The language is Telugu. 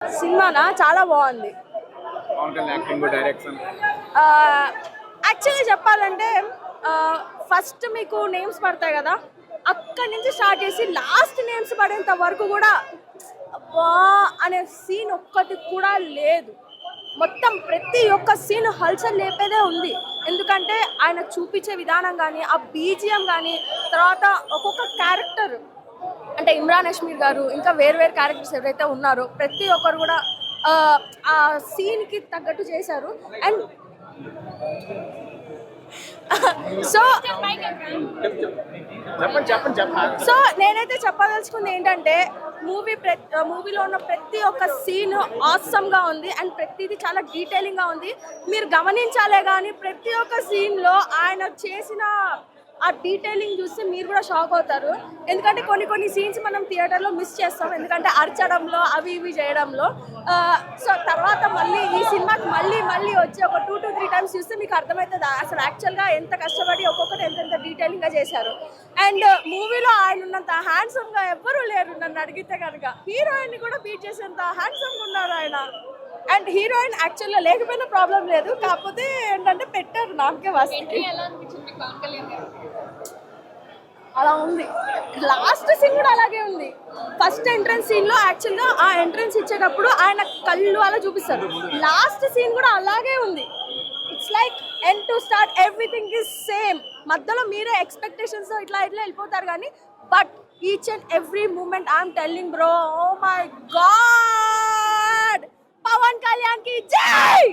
సినిమానా చాలా బాగుంది. Pavan Kalyan acting direction actually చెప్పాలంటే ఫస్ట్ మీకు నేమ్స్ పడతాయి కదా, అక్కడి నుంచి స్టార్ట్ చేసి లాస్ట్ నేమ్స్ పడేంత వరకు కూడా అబ్బా అనే సీన్ ఒక్కటి కూడా లేదు. మొత్తం ప్రతి ఒక్క సీన్ హల్చల్ లేపేదే ఉంది. ఎందుకంటే ఆయన చూపించే విధానం కానీ, ఆ బీజిఎం కానీ, తర్వాత ఒక్కొక్క క్యారెక్టర్ అంటే ఇమ్రాన్ హష్మీర్ గారు ఇంకా వేరు క్యారెక్టర్స్ ఎవరైతే ఉన్నారో ప్రతి ఒక్కరు కూడా ఆ సీన్కి తగ్గట్టు చేశారు. అండ్ సో సో నేనైతే చెప్పదలుచుకుంది ఏంటంటే మూవీలో ఉన్న ప్రతి ఒక్క సీన్ ఆసమ్గా ఉంది అండ్ ప్రతిదీ చాలా డీటెయిలింగ్గా ఉంది. మీరు గమనించాలే కానీ ప్రతి ఒక్క సీన్లో ఆయన చేసిన ఆ డీటెయిలింగ్ చూస్తే మీరు కూడా షాక్ అవుతారు. ఎందుకంటే కొన్ని సీన్స్ మనం థియేటర్లో మిస్ చేస్తాం, ఎందుకంటే అరచడంలో అవి ఇవి చేయడంలో. సో తర్వాత మళ్ళీ ఈ సినిమాకి మళ్ళీ వచ్చి ఒక 2 to 3 టైమ్స్ చూస్తే మీకు అర్థమవుతుంది అసలు యాక్చువల్గా ఎంత కష్టపడి ఒక్కొక్కటి ఎంత డీటెయిలింగ్గా చేశారు. అండ్ మూవీలో ఆయన ఉన్నంత హ్యాండ్సమ్గా ఎవ్వరూ లేరు నన్ను అడిగితే కనుక. హీరోయిన్ని కూడా బీట్ చేసేంత హ్యాండ్సమ్గా ఉన్నారు ఆయన. అండ్ హీరోయిన్ యాక్చువల్గా లేకపోయినా ప్రాబ్లం లేదు, కాకపోతే ఏంటంటే పెట్టారు నాకే వస్తుంది. అలా ఉంది. లాస్ట్ సీన్ కూడా అలాగే ఉంది. ఫస్ట్ ఎంట్రన్స్ సీన్ లో యాక్చువల్గా ఆ ఎంట్రన్స్ ఇచ్చేటప్పుడు ఆయన కళ్ళు అలా చూపిస్తారు. లాస్ట్ సీన్ కూడా అలాగే ఉంది. It's like end to start everything is same. మధ్యలో మీరే ఎక్స్పెక్టేషన్స్ ఇట్లా వెళ్తారు కానీ but each and every moment I'm telling bro, oh my God, Pavan Kalyan కి జై.